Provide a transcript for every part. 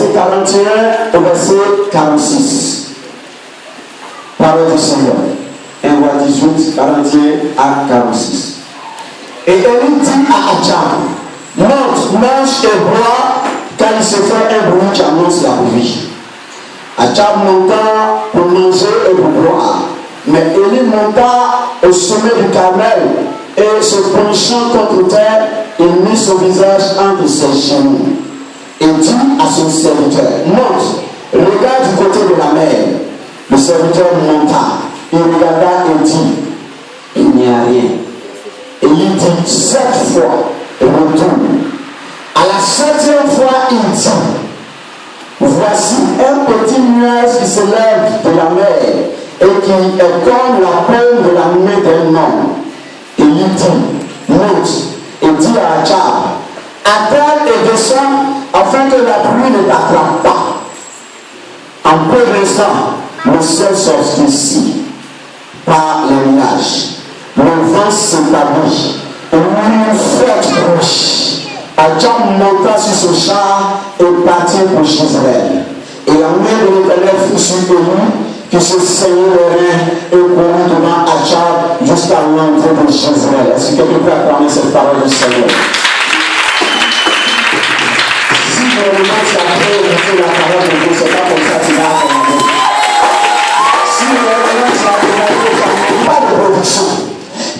verset 41 au verset 46. Parole du Seigneur. 1 roi 18, 41 à 46. Et Élie dit à Achab, monte, mange et bois, car il se fait un bruit qui annonce la pluie. Achab monta pour manger et pour boire. Mais Élie monta au sommet du Carmel et se penchant contre terre, il mit son visage entre ses genoux et dit à son serviteur, monte, regarde du côté de la mer. Le serviteur monta, il regarda et dit, il n'y a rien. Et il dit 7 fois, retourne. À la 7e fois, il dit, voici un petit nuage qui se lève de la mer et qui est comme la paume de la main d'un homme. Et il dit, monte, et dit à Achab, attends et descends afin que la pluie ne t'attrape pas. En peu d'instants, le ciel s'obscurcit par les nuages. Le vent s'établit. Une forte bouche. Achab monta sur son char et partit pour Jezreel. Et la main de l'Éternel fut sur Élie, qui se saignait les reins et courut devant Achab jusqu'à l'entrée de Jezreel. Est-ce que quelqu'un peut acclamer cette parole du Seigneur? Si vraiment tu as pris écouter la parole de Dieu, c'est pas comme ça que tu vas acclamer. Si vraiment tu as pris, il n'y a pas de production.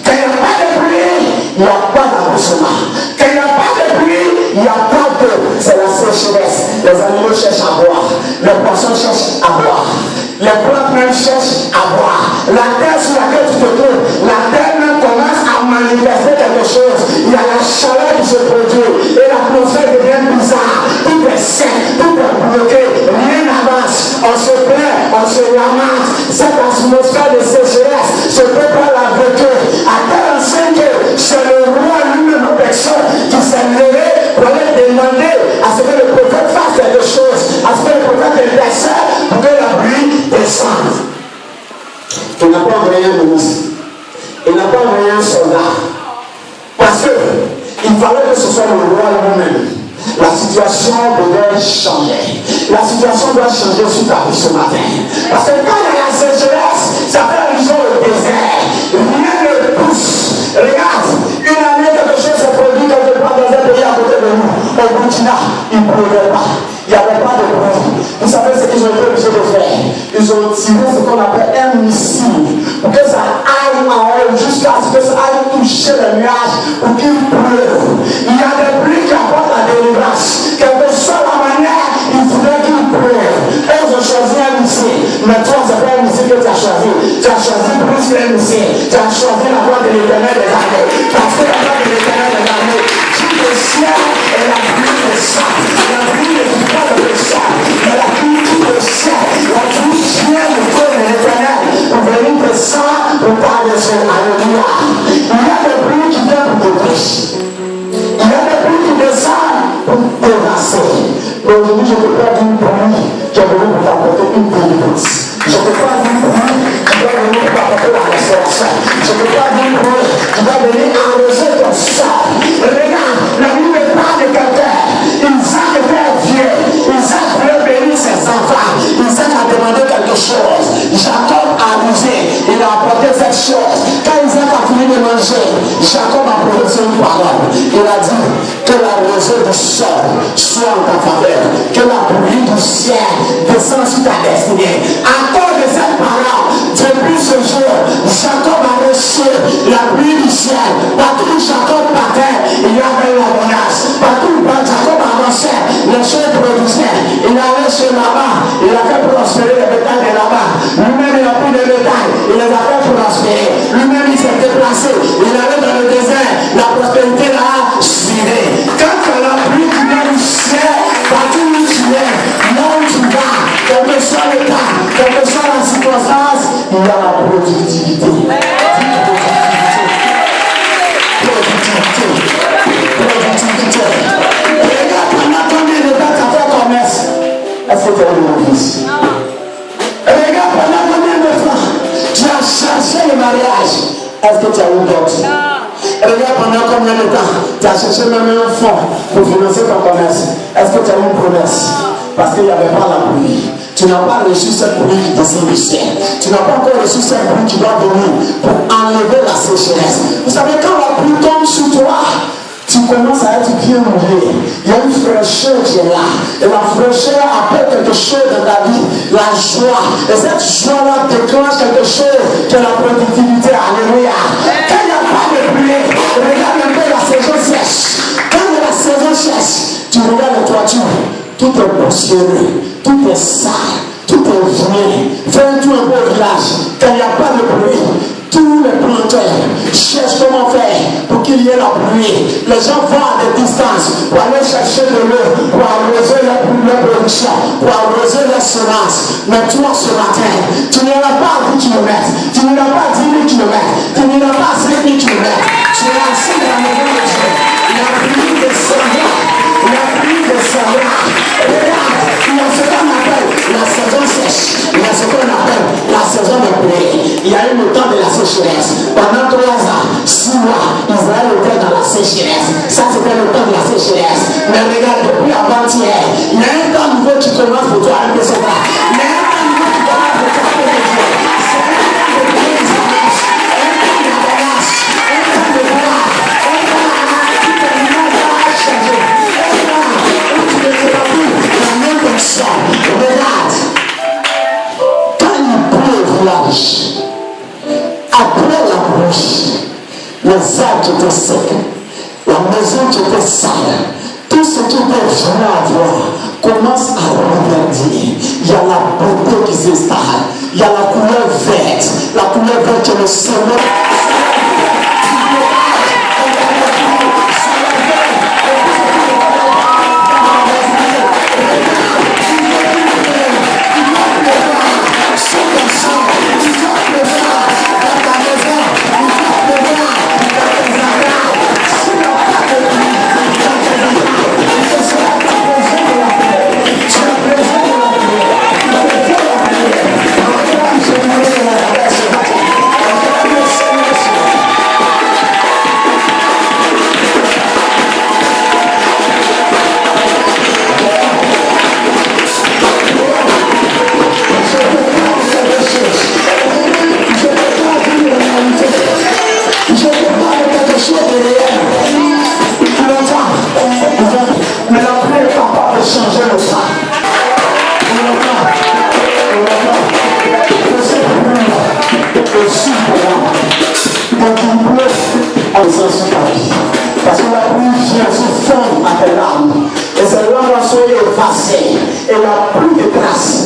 Quand il n'y a pas de pluie, il n'y a pas d'avancement. Quand il n'y a pas de pluie, il n'y a pas d'eau. C'est la sécheresse. Les animaux cherchent à boire. Les poissons cherchent à boire. Les plantes même cherchent à boire. La terre sur laquelle tu te trouves, la terre même commence à manifester quelque chose. Il y a la chaleur qui se produit et l'atmosphère devient bizarre. Tout est sec, tout est bloqué, rien n'avance. On se plaint, on se lamente. Cette atmosphère de sécheresse se peut pas la bloquer. À tel enseigne que c'est le roi lui-même en personne qui s'est levé pour aller demander à ce que le prophète fasse quelque chose, à ce que le prophète intercède pour que la pluie descende. Il n'a pas envoyé un ministre, il n'a pas envoyé un soldat, parce qu'il fallait que ce soit le roi lui-même. La situation devait changer. La situation doit changer sur ta vie ce matin. Parce que quand il y a la sécheresse, ça fait allusion au désert. Rien ne pousse. Regarde, une année, quelque chose s'est produit quelque part dans un pays à côté de nous. Au Burkina, il ne pleuvait pas. Il n'y avait pas de pluie. Vous savez ce qu'ils ont été obligés de faire? Ils ont tiré ce qu'on appelle un missile pour que ça aille en haut jusqu'à ce que ça aille toucher les nuages pour qu'il pleuve. Il y a des pluies qui apportent la délivrance. Quelle que soit la manière, il faudrait qu'il pleuve. Et ils ont choisi un missile. Mais toi, ce n'est pas un missile que tu as choisi. Tu as choisi plus qu'un missile. Tu as choisi la voix de l'Éternel des armées. Parce que la voix de l'Éternel des armées dit le ciel et la pluie de sang. La pluie ne dit pas de sang. Mais la pluie dit le ciel. La pluie vient du feu de l'Éternel pour venir de sang pour parler sur Alléluia. Il y a des pluies qui viennent pour te toucher. Il y a des pluies qui descendent pour te dévasser. Mais aujourd'hui, je ne peux pas dire une pluie qui est venue pour t'apporter une délivrance. Je ne peux pas dire une pluie qui va venir pour t'apporter la restauration. Je ne peux pas dire une pluie qui va venir arroser ton sol. Regarde, la Bible me parle de quelqu'un. Isaac était vieux. Isaac voulait bénir ses enfants. Isaac a demandé quelque chose. Jacob a abusé. Il a apporté cette chose. Quand Isaac a fini de manger, Jacob a prononcé une parole. Il a dit que la rosée du sol soit en ta faveur. Que la pluie du ciel descende sur ta destinée. À cause de cette parole, depuis ce jour, Jacob a reçu la pluie du ciel. Partout où Jacob partait, il y avait l'abondance. Partout où Jacob avançait, les choses produisaient. Il allait chez Laban, il a fait prospérer le bétail de Laban. Lui-même, il a pris des bétails, il les a fait prospérer. Lui-même, il s'est déplacé, il allait dans le désert, la prospérité l'a suivi. Quand tu as la pluie qui vient du ciel, partout où tu es, là où tu vas, quel que soit le temps, quelle que soit la circonstance, il y a la productivité. Est-ce que tu as eu mon fils? Regarde pendant combien de fois tu as cherché le mariage. Est-ce que tu as eu d'autres? Regarde pendant combien de temps tu as cherché même un fonds pour financer ton commerce. Est-ce que tu as eu une promesse? parce qu'il n'y avait pas la pluie. Tu n'as pas reçu cette pluie qui descend du ciel. Tu n'as pas encore reçu cette pluie qui va venir pour enlever la sécheresse. Vous savez, quand la pluie tombe sur toi, tu commences à être bien mouillé. Il y a une fraîcheur qui est là. Et la fraîcheur appelle quelque chose dans ta vie, la joie. Et cette joie-là déclenche quelque chose qui est la productivité. Alléluia. Quand il n'y a pas de pluie, regarde un peu la saison sèche. Quand il y a la saison sèche, tu regardes les toitures. Tout est poussiéreux, tout est sale, tout est vieux. Fais un tour un peu au village. Quand il n'y a pas de pluie, tous les planteurs cherchent comment faire pour qu'il y ait la pluie. Les gens vont à des distances pour aller chercher de l'eau, pour arroser leur production, pour arroser leurs semences. Mais toi, ce matin, tu n'iras pas à 10 km, tu n'iras pas à 10 000 km, tu n'iras pas à 5 000 km. Tu es assis dans la maison de Dieu. La pluie descendra. La pluie descendra. Regarde, il y a ce qu'on appelle la saison sèche. Il y a ce qu'on appelle la saison de pluie. Il y a eu le temps de la sécheresse. Pendant 3 ans, 6 mois, Israël était dans la sécheresse. Ça, c'était le temps de la sécheresse. Mais regarde, depuis avant-hier, il y a un temps nouveau qui commence pour toi, un peu ça. Il y a un temps nouveau qui commence pour toi, un peu de Dieu. C'est un temps de pluie qui s'annonce. Un temps de balance. Un temps de gloire. Un temps qui te demande à changer. Un temps où tu ne seras plus la même personne. Regarde. Quand il pleut au village, après la pluie, les arbres étaient secs, la maison était sale, tout ce qui était venu à voir commence à regarder. Il y a la beauté qui s'installe, il y a la couleur verte qui est le symbole. Parce que la pluie vient se fondre à tes larmes. Et ces larmes soient effacées. Et la pluie de grâce